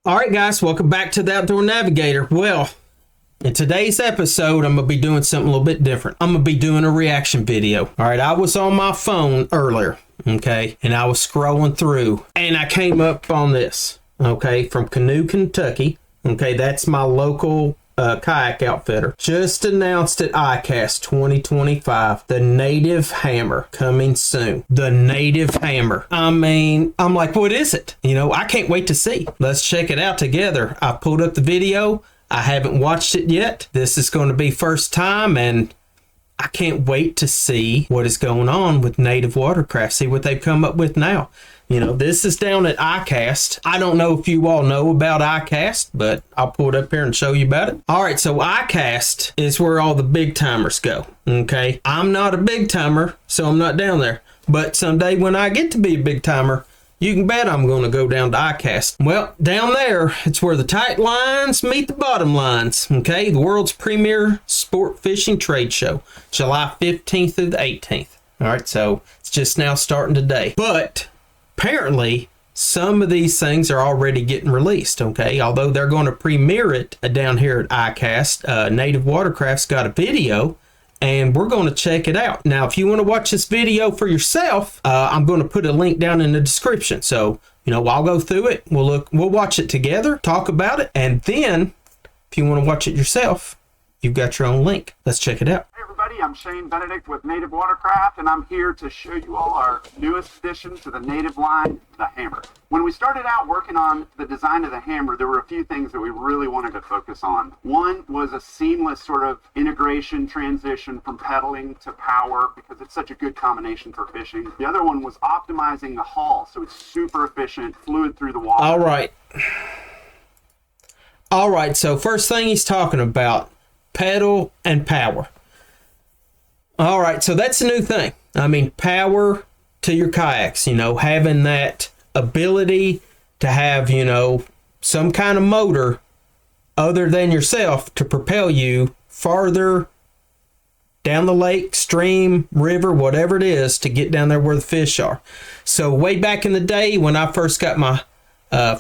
All right, guys, welcome back to the Outdoor Navigator. Well, in today's episode, I'm going to be doing something a little bit different. I'm going to be doing a reaction video. All right, I was on my phone earlier, okay, and I was scrolling through, and I came up on this, okay, from Canoe, Kentucky. Okay, that's my local kayak outfitter. Just announced at ICast 2025, the Native Hammer coming soon. The Native Hammer. I mean, I'm like, what is it? You know, I can't wait to see. Let's check it out together. I pulled up the video. I haven't watched it yet. This is going to be first time, and I can't wait to see what is going on with Native Watercraft. See what they've come up with now. You know, this is down at ICast. I don't know if you all know about ICast, but I'll pull it up here and show you about it. All right, so ICast is where all the big timers go, okay? I'm not a big timer, so I'm not down there. But someday when I get to be a big timer, you can bet I'm going to go down to ICast. Well, down there, it's where the tight lines meet the bottom lines, okay? The world's premier sport fishing trade show, July 15th through the 18th. All right, so it's just now starting today. But apparently, some of these things are already getting released, okay? Although they're going to premiere it down here at ICast. Native Watercraft's got a video, and we're going to check it out. Now, if you want to watch this video for yourself, I'm going to put a link down in the description. So, you know, I'll go through it. We'll watch it together, talk about it, and then if you want to watch it yourself, you've got your own link. Let's check it out. Hey everybody, I'm Shane Benedict with Native Watercraft, and I'm here to show you all our newest addition to the Native line, the Hammer. When we started out working on the design of the Hammer, there were a few things that we really wanted to focus on. One was a seamless sort of integration transition from pedaling to power, because it's such a good combination for fishing. The other one was optimizing the haul, so it's super efficient, fluid through the water. All right, so first thing he's talking about, pedal and power. All right, so that's a new thing. I mean, power to your kayaks, you know, having that ability to have, you know, some kind of motor other than yourself to propel you farther down the lake, stream, river, whatever it is, to get down there where the fish are. So way back in the day when I first got my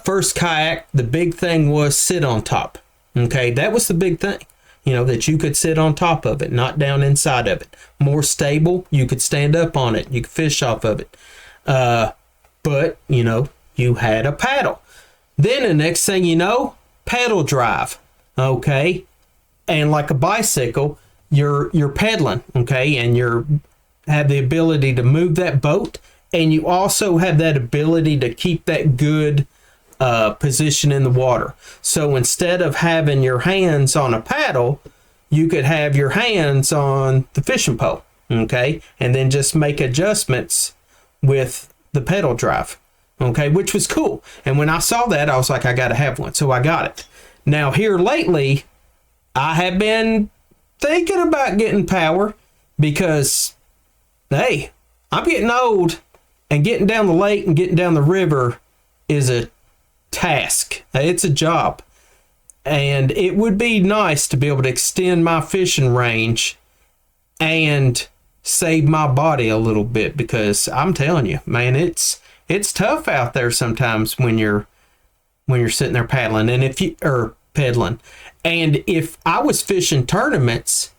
first kayak, the big thing was sit on top. Okay, that was the big thing. You know, that you could sit on top of it, not down inside of it. More stable, you could stand up on it, you could fish off of it. But, you know, you had a paddle. Then the next thing you know, pedal drive, okay? And like a bicycle, you're pedaling, okay? And you have the ability to move that boat, and you also have that ability to keep that good position in the water. So instead of having your hands on a paddle, you could have your hands on the fishing pole, okay? And then just make adjustments with the pedal drive, okay? Which was cool. And when I saw that, I was like, I got to have one. So I got it. Now here lately, I have been thinking about getting power because, hey, I'm getting old, and getting down the lake and getting down the river is a task. It's a job, and it would be nice to be able to extend my fishing range and save my body a little bit, because I'm telling you, man, it's tough out there sometimes when you're sitting there paddling, and pedaling. And if I was fishing tournaments,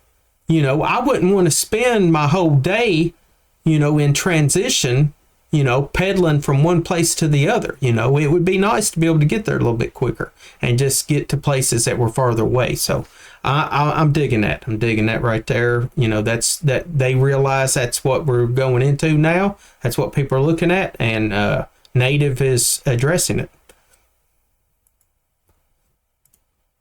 you know, I wouldn't want to spend my whole day, you know, in transition, you know, pedaling from one place to the other. You know, it would be nice to be able to get there a little bit quicker and just get to places that were farther away. So I'm digging that. I'm digging that right there. You know, that they realize that's what we're going into now. That's what people are looking at, and Native is addressing it.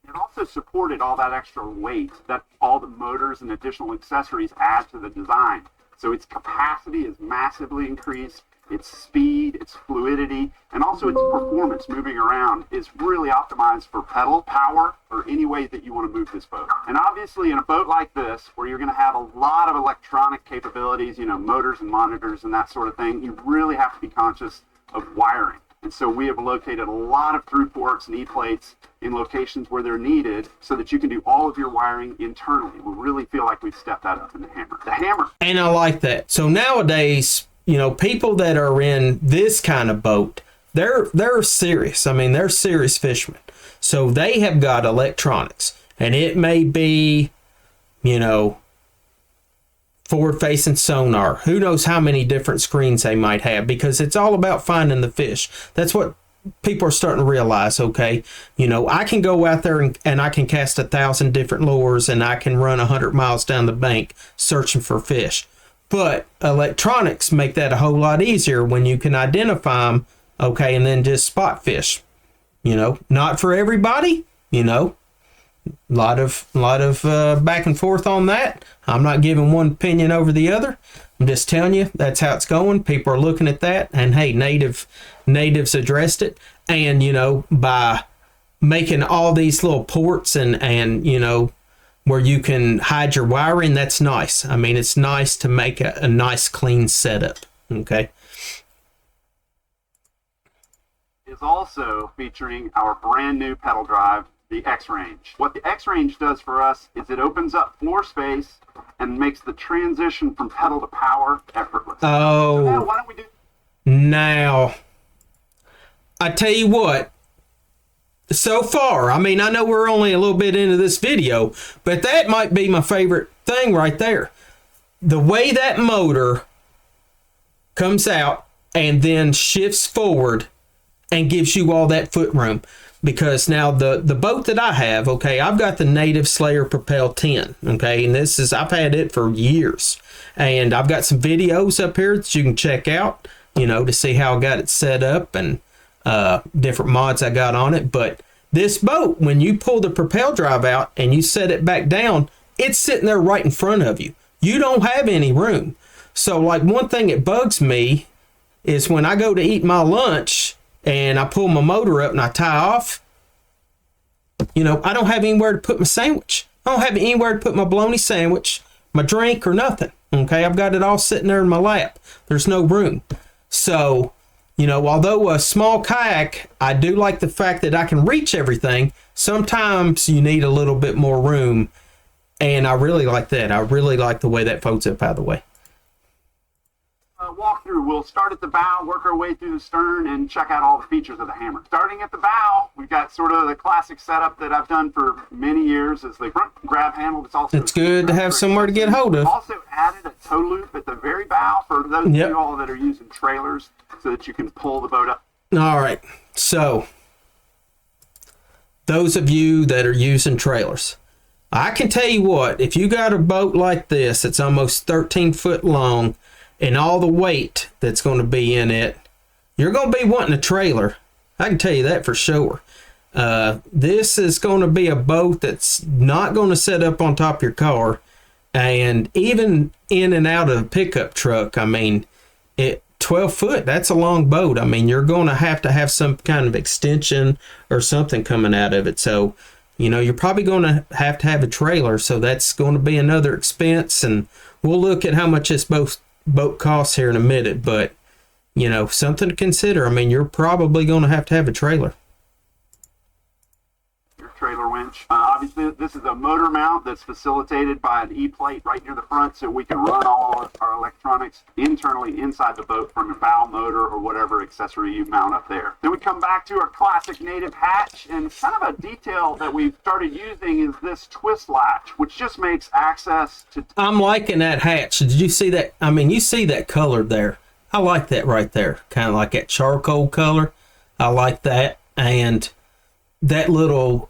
It also supported all that extra weight that all the motors and additional accessories add to the design. So its capacity is massively increased. Its speed, its fluidity, and also its performance moving around is really optimized for pedal power, or any way that you want to move this boat. And obviously in a boat like this, where you're going to have a lot of electronic capabilities, you know, motors and monitors and that sort of thing, you really have to be conscious of wiring. And so we have located a lot of through ports and E-plates in locations where they're needed, so that you can do all of your wiring internally. We really feel like we've stepped that up in the Hammer. The Hammer. And I like that. So nowadays, you know, people that are in this kind of boat, they're serious. I mean, they're serious fishermen. So they have got electronics, and it may be, you know, forward-facing sonar. Who knows how many different screens they might have, because it's all about finding the fish. That's what people are starting to realize. Okay, you know, I can go out there and I can cast 1,000 different lures, and I can run 100 miles down the bank searching for fish. But electronics make that a whole lot easier when you can identify them, okay, and then just spot fish. You know, not for everybody, you know. A lot of back and forth on that. I'm not giving one opinion over the other. I'm just telling you that's how it's going. People are looking at that, and hey, natives addressed it. And you know, by making all these little ports and you know, where you can hide your wiring, that's nice. I mean, it's nice to make a nice clean setup. Okay. Is also featuring our brand new pedal drive, the X-Range. What the X-Range does for us is it opens up floor space and makes the transition from pedal to power effortless. Oh, so now why don't we do? Now, I tell you what. So far, I mean, I know we're only a little bit into this video, but that might be my favorite thing right there. The way that motor comes out and then shifts forward and gives you all that foot room. Because now the boat that I have, okay, I've got the Native Slayer Propel 10, okay, and this is, I've had it for years. And I've got some videos up here that you can check out, you know, to see how I got it set up and different mods I got on it. But this boat, when you pull the propel drive out and you set it back down, it's sitting there right in front of you. You don't have any room. So like one thing that bugs me is when I go to eat my lunch and I pull my motor up and I tie off, you know, I don't have anywhere to put my sandwich. I don't have anywhere to put my bologna sandwich, my drink, or nothing. Okay, I've got it all sitting there in my lap. There's no room. So, you know, although a small kayak, I do like the fact that I can reach everything. Sometimes you need a little bit more room, and I really like that. I really like the way that folds up out of the way. Walkthrough. We'll start at the bow, work our way through the stern, and check out all the features of the hammer. Starting at the bow, we've got sort of the classic setup that I've done for many years. Is the front grab handle. It's good to have somewhere to get hold of. We've also added a tow loop at the very bow for those of you all that are using trailers, so that you can pull the boat up. All right. So, those of you that are using trailers, I can tell you what, if you got a boat like this, it's almost 13 foot long, and all the weight that's going to be in it, you're going to be wanting a trailer. I can tell you that for sure. This is going to be a boat that's not going to set up on top of your car. And even in and out of a pickup truck, I mean, 12 foot, that's a long boat. I mean, you're going to have some kind of extension or something coming out of it. So, you know, you're probably going to have a trailer. So that's going to be another expense. And we'll look at how much this boat costs here in a minute, but you know, something to consider. I mean, you're probably going to have a trailer. Your trailer winch. Obviously, this is a motor mount that's facilitated by an E-plate right near the front, so we can run all of our electronics internally inside the boat from a bow motor or whatever accessory you mount up there. Then we come back to our classic native hatch, and kind of a detail that we've started using is this twist latch, which just makes access to... I'm liking that hatch. Did you see that? I mean, you see that color there. I like that right there. Kind of like that charcoal color. I like that. And that little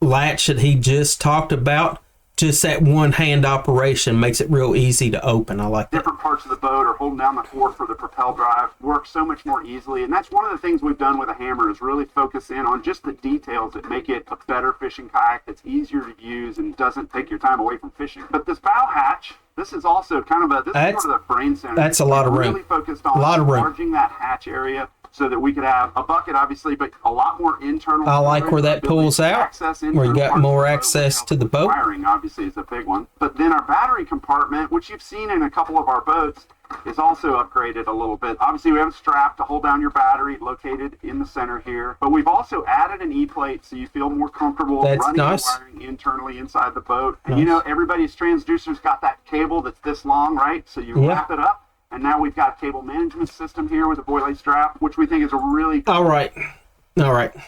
latch that he just talked about, just that one hand operation makes it real easy to open. I like that. Different parts of the boat are holding down the core for the propel drive, work so much more easily. And that's one of the things we've done with a hammer, is really focus in on just the details that make it a better fishing kayak that's easier to use and doesn't take your time away from fishing. But this bow hatch, this is also kind of this is sort of the brain center. That's a lot of room. Really focused on enlarging that hatch area so that we could have a bucket, obviously, but a lot more internal. I like where that pulls out, where you got more access to the boat. Wiring, obviously, is a big one. But then our battery compartment, which you've seen in a couple of our boats, is also upgraded a little bit. Obviously, we have a strap to hold down your battery located in the center here. But we've also added an E-plate so you feel more comfortable running the wiring internally inside the boat. And you know, everybody's transducer's got that cable that's this long, right? So you wrap it up, And now we've got a cable management system here with a buoy strap, which we think is a really All right.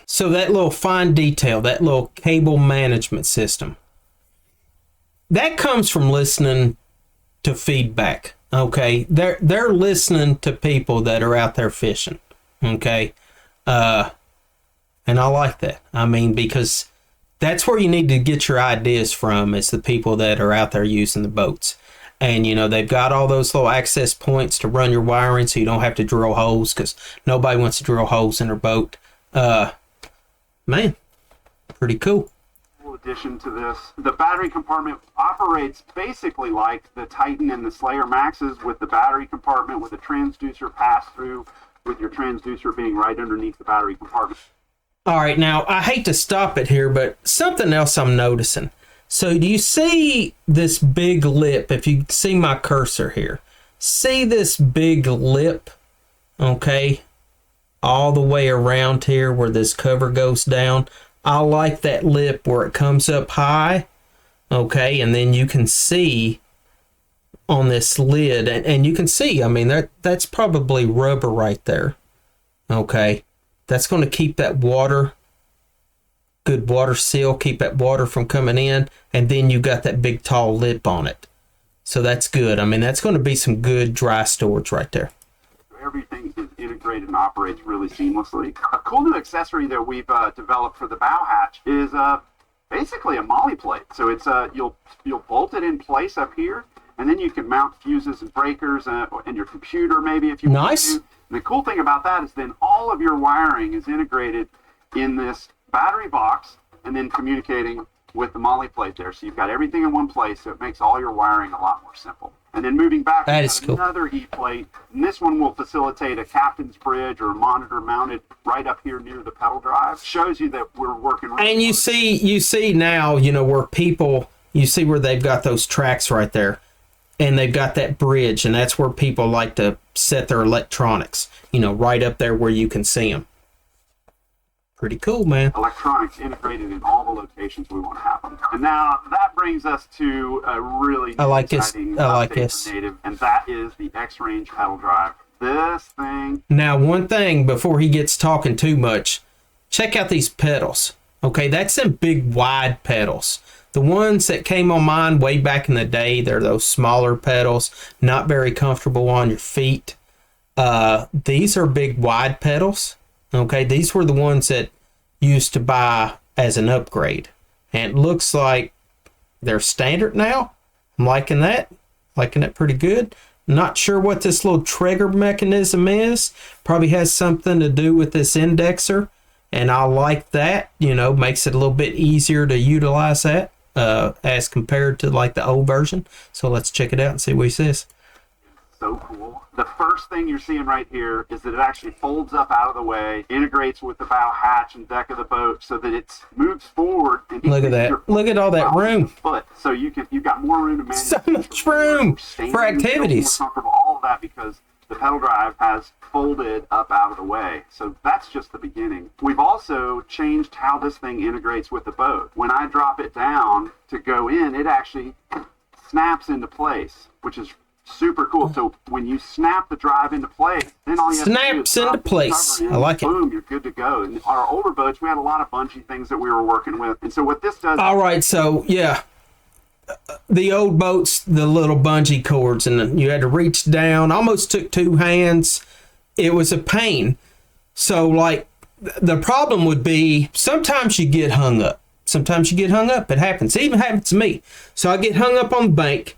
So that little fine detail, that little cable management system, that comes from listening to feedback. Okay, they're listening to people that are out there fishing. Okay, and I like that. I mean, because that's where you need to get your ideas from. Is the people that are out there using the boats. And, you know, they've got all those little access points to run your wiring so you don't have to drill holes, because nobody wants to drill holes in their boat. Man, pretty cool. Addition to this, the battery compartment operates basically like the Titan and the Slayer Maxes, with the battery compartment with a transducer pass-through, with your transducer being right underneath the battery compartment. All right, now, I hate to stop it here, but something else I'm noticing. So do you see this big lip? If you see my cursor here, see this big lip, okay, all the way around here where this cover goes down? I like that lip where it comes up high, okay, and then you can see on this lid, and you can see, I mean, that's probably rubber right there, okay. That's going to keep that water, good water seal, keep that water from coming in, and then you got that big tall lip on it. So that's good. I mean, that's going to be some good dry storage right there. Everything is integrated and operates really seamlessly. A cool new accessory that we've developed for the bow hatch is basically a molly plate. So it's you'll bolt it in place up here, and then you can mount fuses and breakers and your computer maybe if you want to. And the cool thing about that is then all of your wiring is integrated in this battery box and then communicating with the molly plate there. So you've got everything in one place, so it makes all your wiring a lot more simple. And then moving back, that is cool. Another E-plate, and this one will facilitate a captain's bridge or a monitor mounted right up here near the pedal drive. Shows you that we're working. Really and you see now, you know, where people, you see where they've got those tracks right there, and they've got that bridge, and that's where people like to set their electronics, you know, right up there where you can see them. Pretty cool, man. Electronics integrated in all the locations we want to have them. And now that brings us to a really exciting update for Native, and that is the X-Range pedal drive. This thing. Now, one thing before he gets talking too much, check out these pedals. Okay, that's them big wide pedals. The ones that came on mine way back in the day, they're those smaller pedals, not very comfortable on your feet. These are big wide pedals. Okay, these were the ones that used to buy as an upgrade. And it looks like they're standard now. I'm liking that. Liking it pretty good. Not sure what this little trigger mechanism is. Probably has something to do with this indexer. And I like that. You know, makes it a little bit easier to utilize that as compared to like the old version. So let's check it out and see what he says. So cool. The first thing you're seeing right here is that it actually folds up out of the way, integrates with the bow hatch and deck of the boat so that it moves forward. And look at that. Look at all that room. So you've got more room to manage. So much room for activities. More comfortable, all of that because the pedal drive has folded up out of the way. So that's just the beginning. We've also changed how this thing integrates with the boat. When I drop it down to go in, it actually snaps into place, which is super cool. So when you snap the drive into place, then all you have to do is into place. I like it. Boom, you're good to go. And our older boats, we had a lot of bungee things that we were working with. And so what this does... All right, so yeah, the old boats, the little bungee cords, and you had to reach down. Almost took two hands. It was a pain. So like the problem would be sometimes you get hung up. It happens. It even happens to me. So I get hung up on the bank.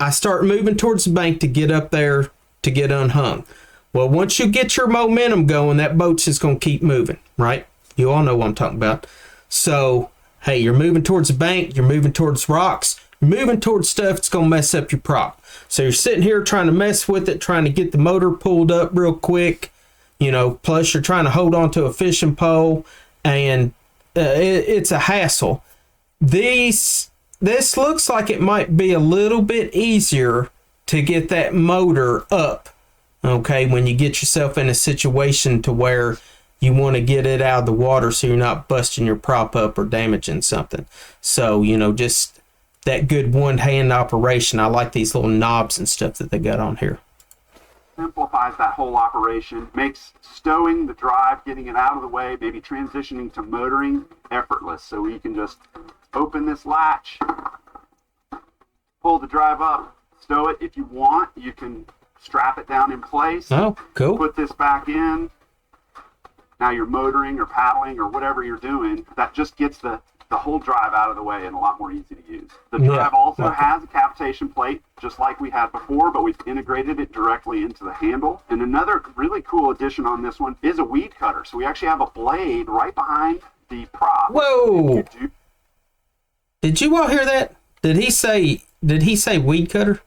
I start moving towards the bank to get up there to get unhung. Well, once you get your momentum going, that boat's just going to keep moving, right? You all know what I'm talking about. So, hey, you're moving towards the bank, you're moving towards rocks, you're moving towards stuff that's going to mess up your prop. So you're sitting here trying to mess with it, trying to get the motor pulled up real quick, you know, plus you're trying to hold on to a fishing pole, and it's a hassle. This looks like it might be a little bit easier to get that motor up, okay, when you get yourself in a situation to where you want to get it out of the water so you're not busting your prop up or damaging something. So, you know, just that good one-hand operation. I like these little knobs and stuff that they got on here. simplifies that whole operation, makes stowing the drive, getting it out of the way, maybe transitioning to motoring effortless. So you can just open this latch, pull the drive up, stow it. If you want, you can strap it down in place. Oh, cool. Put this back in. Now you're motoring or paddling or whatever you're doing. That just gets the whole drive out of the way and a lot more easy to use. The drive also has a cavitation plate, just like we had before, but we've integrated it directly into the handle. And another really cool addition on this one is a weed cutter. So we actually have a blade right behind the prop. Whoa! Did you all hear that? Did he say weed cutter?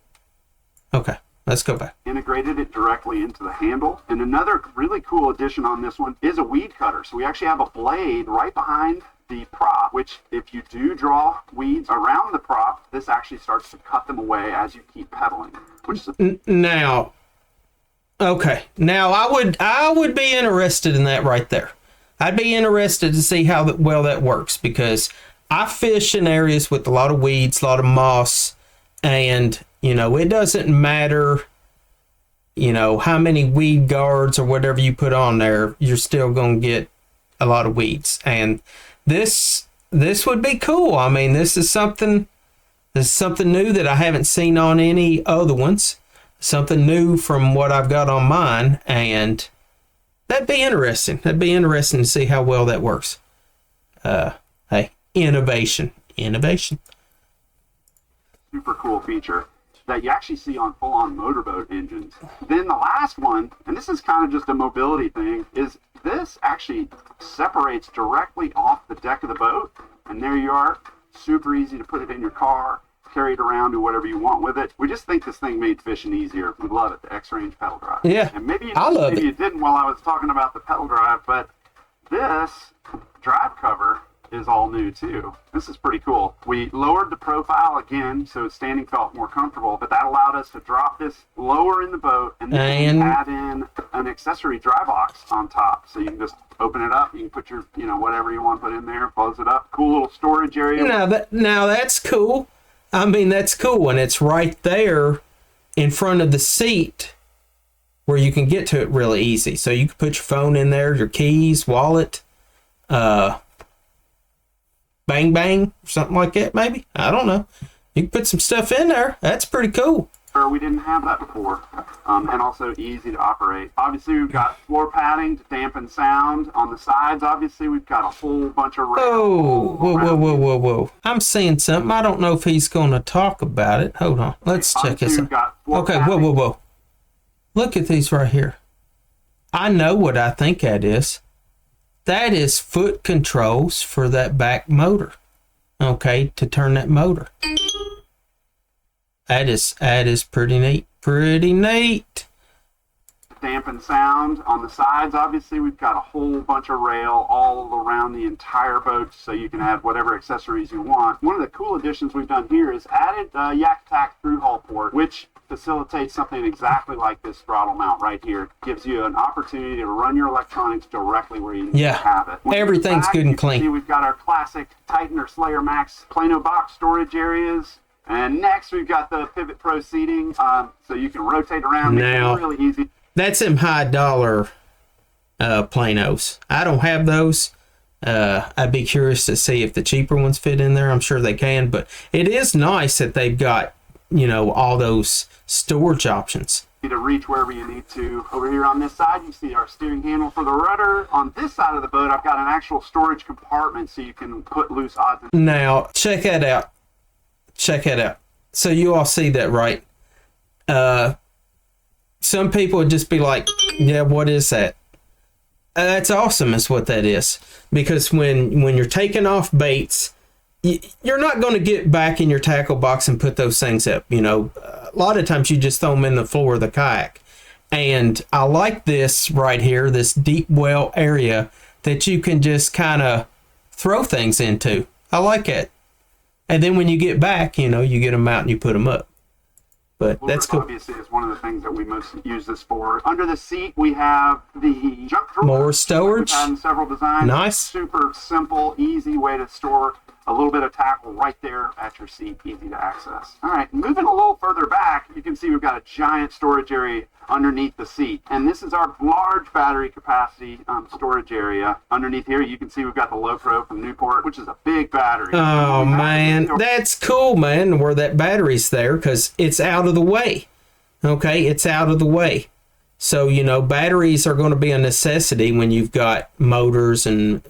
Okay, let's go back. Integrated it directly into the handle. And another really cool addition on this one is a weed cutter. So we actually have a blade right behind the prop, which if you do draw weeds around the prop, this actually starts to cut them away as you keep pedaling. Which is now, okay. Now I would be interested in that right there. I'd be interested to see how well that works, because I fish in areas with a lot of weeds, a lot of moss, and it doesn't matter, how many weed guards or whatever you put on there, you're still going to get a lot of weeds. And this would be cool. I mean, this is something new that I haven't seen on any other ones. Something new from what I've got on mine, and that'd be interesting. That'd be interesting to see how well that works. Hey, innovation. Super cool feature that you actually see on full-on motorboat engines. Then the last one, and this is kind of just a mobility thing, is this actually separates directly off the deck of the boat, and there you are. Super easy to put it in your car, carry it around, do whatever you want with it. We just think this thing made fishing easier. We love it, the X-Range pedal drive. Yeah, and maybe you didn't while I was talking about the pedal drive, but this drive cover is all new too. This is pretty cool. We lowered the profile again, so standing felt more comfortable, but that allowed us to drop this lower in the boat and then add in an accessory dry box on top. So you can just open it up, you can put your, whatever you want to put in there, close it up. Cool little storage area. Now that's cool. I mean, that's cool, and it's right there in front of the seat where you can get to it really easy. So you can put your phone in there, your keys, wallet, bang bang, something like that, maybe. I don't know. You can put some stuff in there. That's pretty cool. We didn't have that before, and also easy to operate. Obviously, we've got floor padding to dampen sound. On the sides, obviously, we've got a whole bunch of rails. Whoa. I'm seeing something. I don't know if he's going to talk about it. Hold on. Let's check this out. Okay, whoa. Look at these right here. I know what I think that is. That is foot controls for that back motor. Okay, to turn that motor. That is pretty neat. Pretty neat. Dampen sound. On the sides, obviously, we've got a whole bunch of rail all around the entire boat, so you can add whatever accessories you want. One of the cool additions we've done here is added Yak Tac through hull port, which facilitates something exactly like this throttle mount right here. It gives you an opportunity to run your electronics directly where you need to have it. Everything's good and clean. See, we've got our classic Titan or Slayer Max Plano box storage areas. And next, we've got the Pivot Pro seating, so you can rotate around. Now, it's really easy. That's them high dollar Planos. I don't have those. I'd be curious to see if the cheaper ones fit in there. I'm sure they can, but it is nice that they've got, all those storage options. To reach wherever you need to. Over here on this side, you see our steering handle for the rudder. On this side of the boat, I've got an actual storage compartment so you can put loose odds in. Now, check that out. So you all see that, right? Some people would just be like, yeah, what is that? That's awesome is what that is. Because when you're taking off baits, you're not going to get back in your tackle box and put those things up. A lot of times you just throw them in the floor of the kayak. And I like this right here, this deep well area that you can just kind of throw things into. I like it. And then when you get back, you get them out and you put them up. But that's cool. Obviously, it's one of the things that we most use this for. Under the seat, we have the junk drawer. More storage. We've had in several designs. Nice. Super simple, easy way to store a little bit of tackle right there at your seat, easy to access. All right, moving a little further back, you can see we've got a giant storage area underneath the seat. And this is our large battery capacity storage area. Underneath here, you can see we've got the low pro from Newport, which is a big battery. Oh, man, that's cool, man, where that battery's there, because it's out of the way. Okay, it's out of the way. So, you know, batteries are going to be a necessity when you've got motors and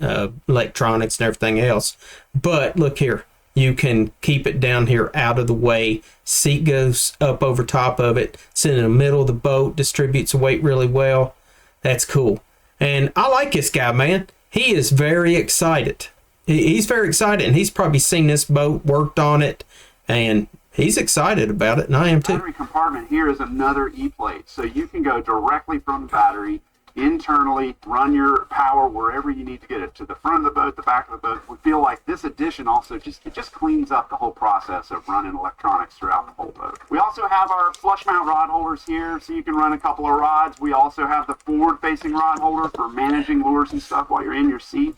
electronics and everything else. But look here, you can keep it down here out of the way. Seat goes up over top of it. It's in the middle of the boat, distributes the weight really well. That's cool. And I like this guy, man. He is very excited. He's very excited, and he's probably seen this boat, worked on it, and he's excited about it, and I am too. The battery compartment here is another E-plate, so you can go directly from the battery internally, run your power wherever you need to get it, to the front of the boat, the back of the boat. We feel like this addition also just cleans up the whole process of running electronics throughout the whole boat. We also have our flush mount rod holders here, so you can run a couple of rods. We also have the forward-facing rod holder for managing lures and stuff while you're in your seat.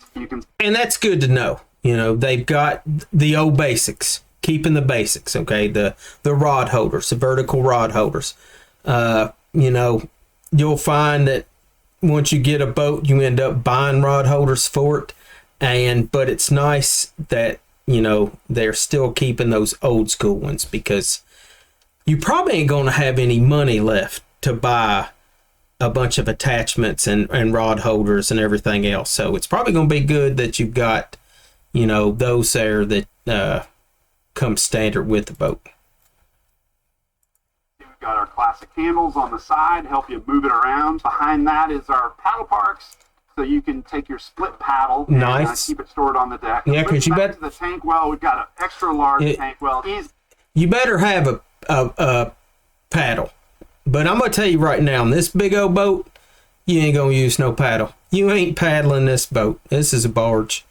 And that's good to know. You know, they've got the old basics. Keeping the basics, okay? The rod holders, the vertical rod holders. You know, you'll find that once you get a boat, you end up buying rod holders for it. But it's nice that, you know, they're still keeping those old school ones, because you probably ain't going to have any money left to buy a bunch of attachments and rod holders and everything else. So it's probably going to be good that you've got, you know, those there that come standard with the boat. We've got our classic handles on the side, help you move it around. Behind that is our paddle parks, so you can take your split paddle nice. And keep it stored on the deck. Yeah, because you bet the tank well. We've got an extra large tank well. You better have a paddle. But I'm gonna tell you right now, in this big old boat, you ain't gonna use no paddle. You ain't paddling this boat. This is a barge.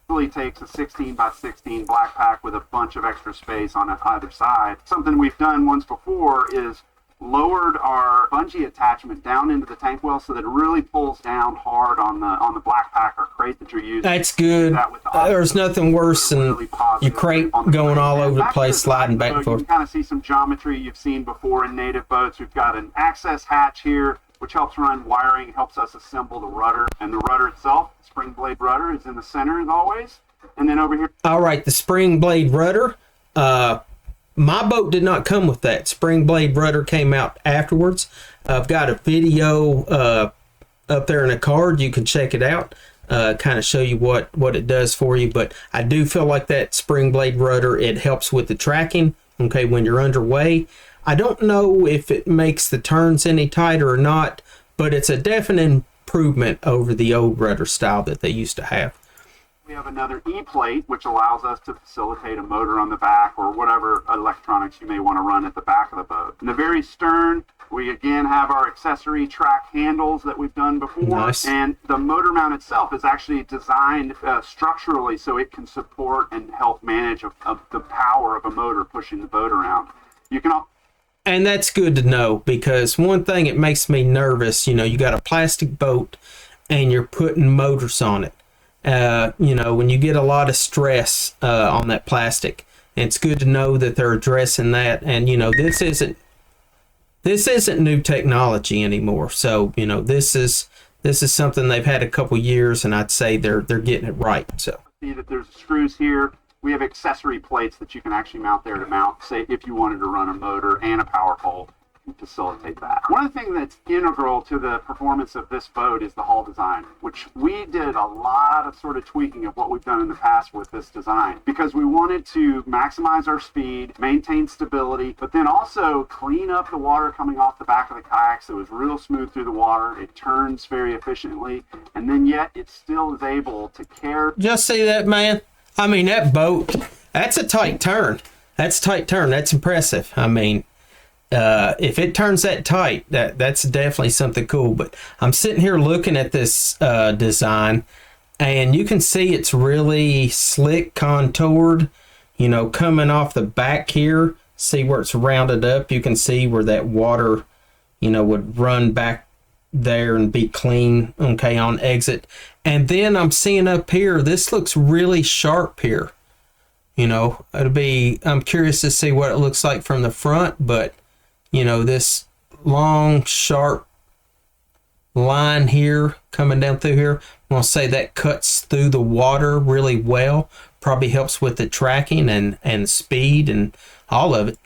Really takes a 16 by 16 black pack with a bunch of extra space on either side. Something we've done once before is lowered our bungee attachment down into the tank well so that it really pulls down hard on the black pack or crate that you're using. That's good. There's nothing worse than really your crate going all over the place, sliding back and forth. You can kind of see some geometry you've seen before in native boats. We've got an access hatch here, which helps run wiring, helps us assemble the rudder. And the rudder itself, spring blade rudder, is in the center as always. And then over here. All right, the spring blade rudder. My boat did not come with that. Spring blade rudder came out afterwards. I've got a video up there in a card. You can check it out. Kind of show you what it does for you. But I do feel like that spring blade rudder, it helps with the tracking, okay, when you're underway. I don't know if it makes the turns any tighter or not, but it's a definite improvement over the old rudder style that they used to have. We have another E-plate, which allows us to facilitate a motor on the back or whatever electronics you may want to run at the back of the boat. In the very stern, we again have our accessory track handles that we've done before. Nice. And the motor mount itself is actually designed structurally so it can support and help manage the power of a motor pushing the boat around. You can also And that's good to know, because one thing it makes me nervous, you know, you got a plastic boat and you're putting motors on it. You know, when you get a lot of stress on that plastic, and it's good to know that they're addressing that. And, you know, this isn't new technology anymore. So, you know, this is something they've had a couple years, and I'd say they're getting it right. So see that there's screws here. We have accessory plates that you can actually mount there to mount, say, if you wanted to run a motor and a power pole, and facilitate that. One of the things that's integral to the performance of this boat is the hull design, which we did a lot of sort of tweaking of what we've done in the past with this design, because we wanted to maximize our speed, maintain stability, but then also clean up the water coming off the back of the kayak so it was real smooth through the water. It turns very efficiently, and then yet it still is able to carry. Just see that, man? I mean, that boat, that's a tight turn. That's a tight turn. That's impressive. I mean, if it turns that tight, that's definitely something cool. But I'm sitting here looking at this design, and you can see it's really slick, contoured, you know, coming off the back here. See where it's rounded up? You can see where that water, you know, would run back there and be clean, okay, on exit. And then I'm seeing up here, this looks really sharp here. You know, I'm curious to see what it looks like from the front, but, you know, this long, sharp line here coming down through here, I'm going to say that cuts through the water really well. Probably helps with the tracking and speed and all of it.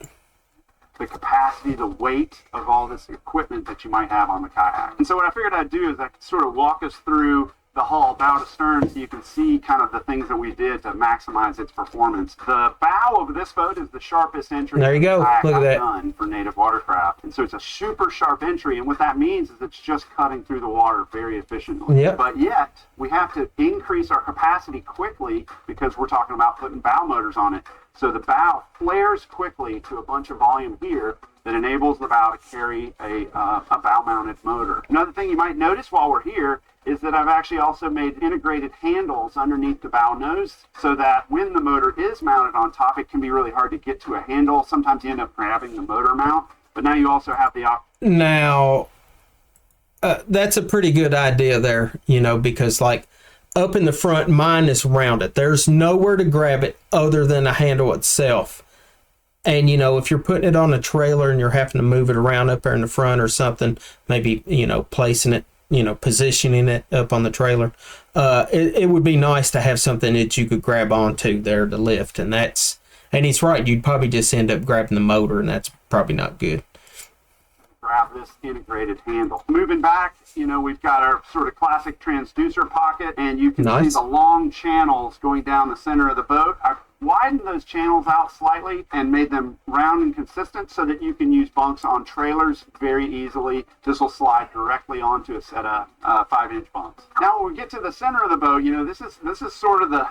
The capacity, the weight of all this equipment that you might have on the kayak. And so what I figured I'd do is I could sort of walk us through the hull bow to stern so you can see kind of the things that we did to maximize its performance. The bow of this boat is the sharpest entry there you go. Look at that. done for native watercraft. And so it's a super sharp entry, and what that means is it's just cutting through the water very efficiently. Yep. But yet we have to increase our capacity quickly because we're talking about putting bow motors on it. So the bow flares quickly to a bunch of volume here that enables the bow to carry a bow-mounted motor. Another thing you might notice while we're here is that I've actually also made integrated handles underneath the bow nose so that when the motor is mounted on top, it can be really hard to get to a handle. Sometimes you end up grabbing the motor mount, but now you also have the option. Now, that's a pretty good idea there, you know, because like up in the front, mine is rounded. There's nowhere to grab it other than the handle itself. And, you know, if you're putting it on a trailer and you're having to move it around up there in the front or something, maybe, you know, placing it, you know, positioning it up on the trailer, it would be nice to have something that you could grab onto there to lift. And he's right, you'd probably just end up grabbing the motor, and that's probably not good. Grab this integrated handle. Moving back, you know, we've got our sort of classic transducer pocket, and you can see the long channels going down the center of the boat. I've widened those channels out slightly and made them round and consistent so that you can use bunks on trailers very easily. This will slide directly onto a set of 5-inch bunks. Now when we get to the center of the boat, you know, this is sort of the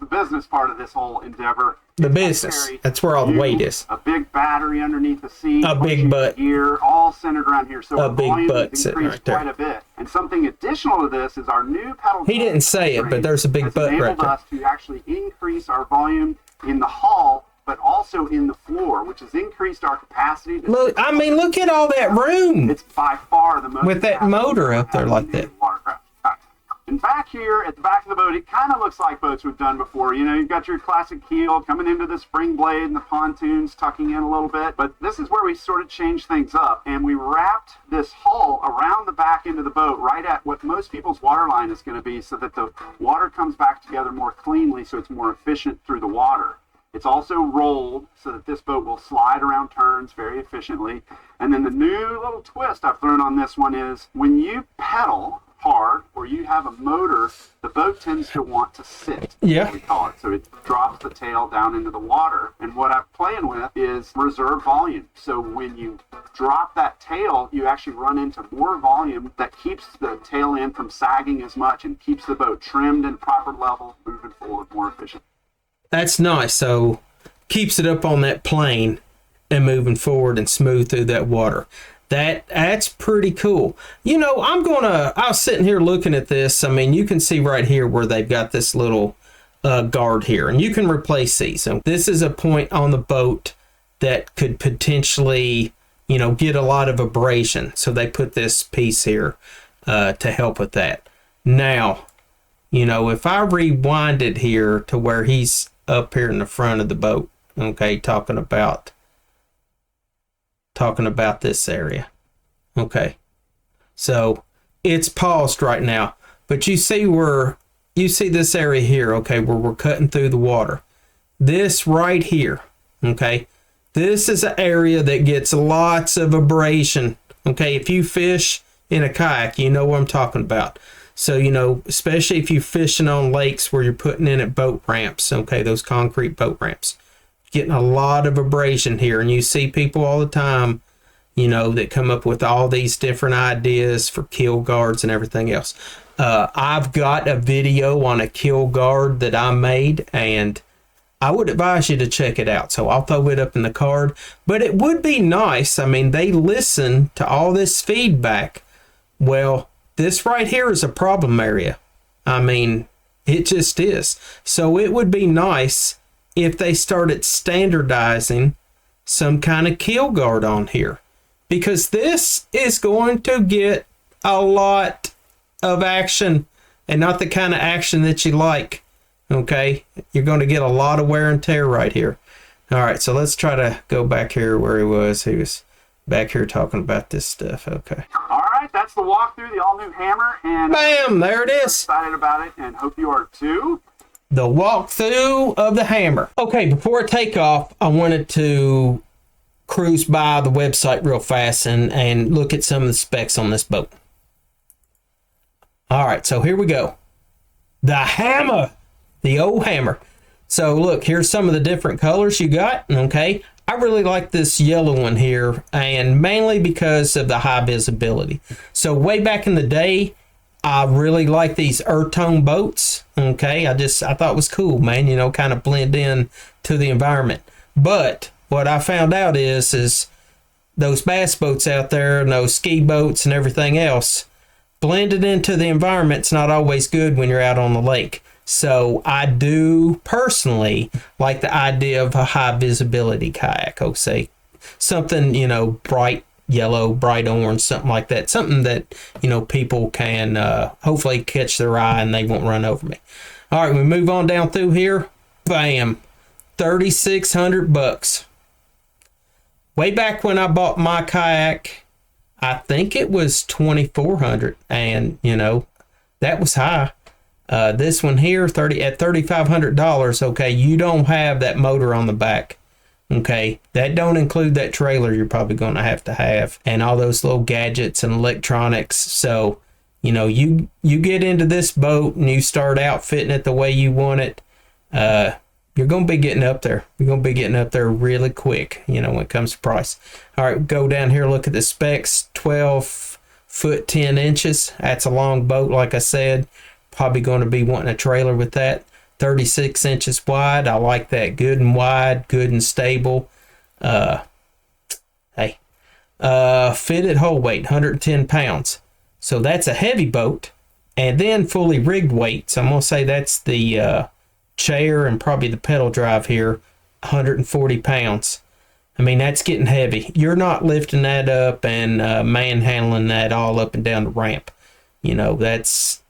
business part of this whole endeavor. The business. That's where all the weight is. A big battery underneath the seat. A big butt. Gear, all centered around here. So a big butt sitting right there. Quite a bit. And something additional to this is our new pedal. He didn't say it, but there's a big butt right there. Enabled us to actually increase our volume in the hull, but also in the floor, which has increased our capacity. Look at all that room. It's by far the most. With that motor up there like that. Watercraft. And back here at the back of the boat, it kind of looks like boats we've done before. You know, you've got your classic keel coming into the spring blade and the pontoons tucking in a little bit. But this is where we sort of changed things up. And we wrapped this hull around the back end of the boat right at what most people's water line is going to be so that the water comes back together more cleanly so it's more efficient through the water. It's also rolled so that this boat will slide around turns very efficiently. And then the new little twist I've thrown on this one is when you pedal hard or you have a motor, the boat tends to want to sit. Yeah. We call it. So it drops the tail down into the water. And what I'm playing with is reserve volume. So when you drop that tail, you actually run into more volume that keeps the tail end from sagging as much and keeps the boat trimmed and proper level, moving forward more efficient. That's nice. So keeps it up on that plane and moving forward and smooth through that water. That's pretty cool. You know, I was sitting here looking at this. I mean, you can see right here where they've got this little guard here, and you can replace these. So this is a point on the boat that could potentially, you know, get a lot of abrasion. So they put this piece here to help with that. Now, you know, if I rewind it here to where he's up here in the front of the boat, okay, talking about this area. Okay. So it's paused right now, but you see this area here, okay, where we're cutting through the water. This right here, okay, this is an area that gets lots of abrasion. Okay, if you fish in a kayak, you know what I'm talking about. So, you know, especially if you're fishing on lakes where you're putting in at boat ramps, okay, those concrete boat ramps, getting a lot of abrasion here. And you see people all the time, you know, that come up with all these different ideas for kill guards and everything else. I've got a video on a kill guard that I made, and I would advise you to check it out. So I'll throw it up in the card. But it would be nice. I mean, they listen to all this feedback. Well, this right here is a problem area. I mean, it just is. So it would be nice if they started standardizing some kind of kill guard on here, because this is going to get a lot of action, and not the kind of action that you like. Okay, you're going to get a lot of wear and tear right here. All right, so let's try to go back here where he was. He was back here talking about this stuff. Okay. All right, that's the walkthrough, the all-new hammer, and Bam, there it is. Excited about it, and hope you are too. The walkthrough of the hammer. Okay, before I take off, I wanted to cruise by the website real fast and look at some of the specs on this boat. All right, so here we go. The hammer, the old hammer. So look, here's some of the different colors you got. Okay, I really like this yellow one here, and mainly because of the high visibility. So way back in the day, I really like these earth tone boats. Okay, I thought it was cool, man. You know, kind of blend in to the environment. But what I found out is those bass boats out there and those ski boats and everything else, blended into the environment's not always good when you're out on the lake. So I do personally like the idea of a high visibility kayak. Oh, say something, you know, bright yellow, bright orange, something like that. Something that, you know, people can hopefully catch their eye and they won't run over me. All right, we move on down through here. Bam, $3,600. Way back when I bought my kayak, I think it was $2,400, and you know, that was high. This one here, at $3,500. Okay, you don't have that motor on the back. Okay, that don't include that trailer you're probably going to have, and all those little gadgets and electronics. So, you know, you get into this boat and you start outfitting it the way you want it. You're going to be getting up there. You're going to be getting up there really quick, you know, when it comes to price. All right, go down here, look at the specs. 12 foot 10 inches. That's a long boat, like I said. Probably going to be wanting a trailer with that. 36 inches wide. I like that. Good and wide, good and stable. Fitted hull weight, 110 pounds. So that's a heavy boat. And then fully rigged weight. So I'm going to say that's the chair and probably the pedal drive here, 140 pounds. I mean, that's getting heavy. You're not lifting that up and manhandling that all up and down the ramp. You know, that's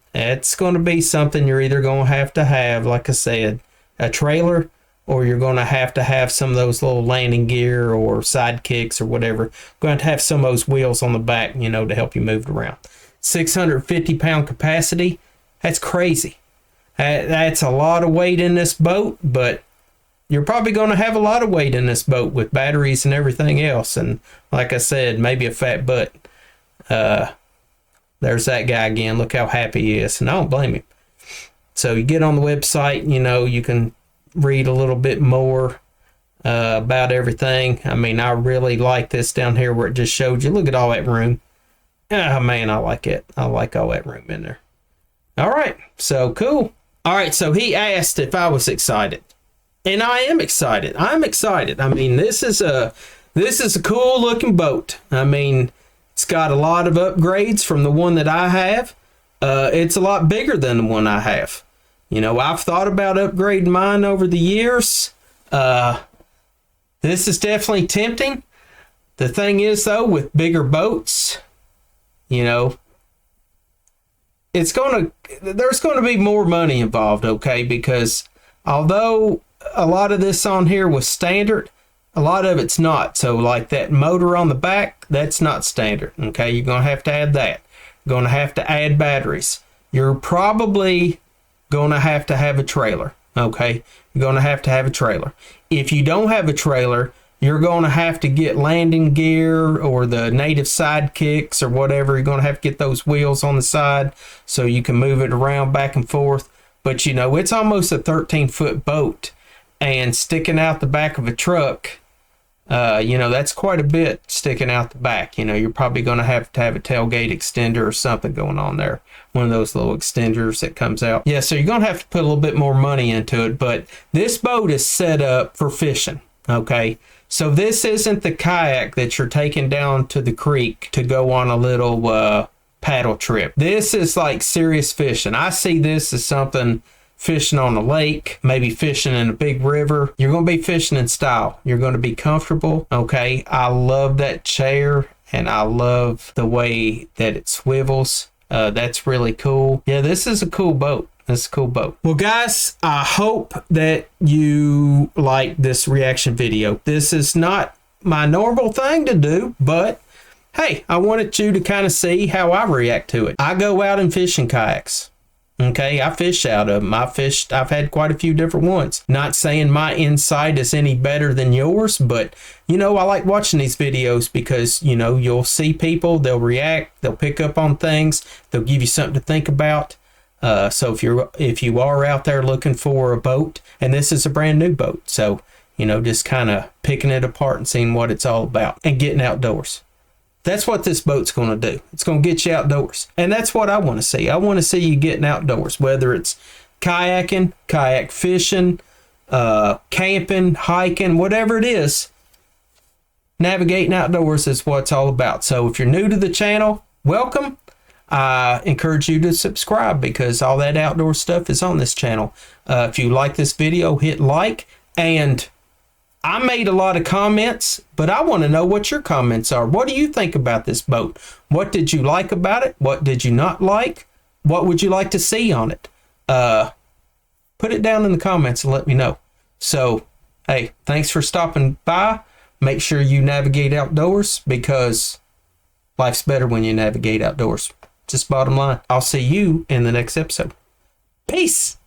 going to be something you're either going to have, like I said, a trailer, or you're going to have some of those little landing gear or sidekicks or whatever. Going to have some of those wheels on the back, you know, to help you move it around. 650 pound capacity. That's crazy. That's a lot of weight in this boat, but you're probably going to have a lot of weight in this boat with batteries and everything else. And like I said, maybe a fat butt. There's that guy again. Look how happy he is. And I don't blame him. So you get on the website, you know, you can read a little bit more about everything. I mean, I really like this down here where it just showed you. Look at all that room. Oh, man, I like it. I like all that room in there. All right, so cool. All right, so he asked if I was excited. And I am excited. I'm excited. I mean, this is a cool looking boat. I mean, it's got a lot of upgrades from the one that I have. It's a lot bigger than the one I have. You know, I've thought about upgrading mine over the years. This is definitely tempting. The thing is, though, with bigger boats, you know, there's going to be more money involved, okay? Because although a lot of this on here was standard, a lot of it's not. So like that motor on the back, that's not standard, okay? You're going to have add that. You're going to have to add batteries. You're probably going to have a trailer, okay? You're going to have a trailer. If you don't have a trailer, you're going to have to get landing gear or the native sidekicks or whatever. You're going to have to get those wheels on the side so you can move it around back and forth. But, you know, it's almost a 13-foot boat, and sticking out the back of a truck, you know, that's quite a bit sticking out the back. You know, you're probably going to have a tailgate extender or something going on there. One of those little extenders that comes out. Yeah, so you're going to have to put a little bit more money into it. But this boat is set up for fishing, okay? So this isn't the kayak that you're taking down to the creek to go on a little paddle trip. This is like serious fishing. I see this as something fishing on a lake, maybe fishing in a big river. You're going to be fishing in style. You're going to be comfortable, okay? I love that chair, and I love the way that it swivels. That's really cool. Yeah, this is a cool boat. That's a cool boat. Well, guys, I hope that you like this reaction video. This is not my normal thing to do, but hey, I wanted you to kind of see how I react to it. I go out and fish in kayaks. Okay, I fish out of them. I've had quite a few different ones. Not saying my insight is any better than yours, but you know, I like watching these videos because, you know, you'll see people, they'll react, they'll pick up on things, they'll give you something to think about. So if you are out there looking for a boat, and this is a brand new boat, so, you know, just kind of picking it apart and seeing what it's all about and getting outdoors. That's what this boat's going to do. It's going to get you outdoors. And that's what I want to see. I want to see you getting outdoors, whether it's kayaking, kayak fishing, camping, hiking, whatever it is. Navigating outdoors is what it's all about. So if you're new to the channel, welcome. I encourage you to subscribe because all that outdoor stuff is on this channel. If you like this video, hit like. And I made a lot of comments, but I want to know what your comments are. What do you think about this boat? What did you like about it? What did you not like? What would you like to see on it? Put it down in the comments and let me know. So, hey, thanks for stopping by. Make sure you navigate outdoors because life's better when you navigate outdoors. Just bottom line. I'll see you in the next episode. Peace.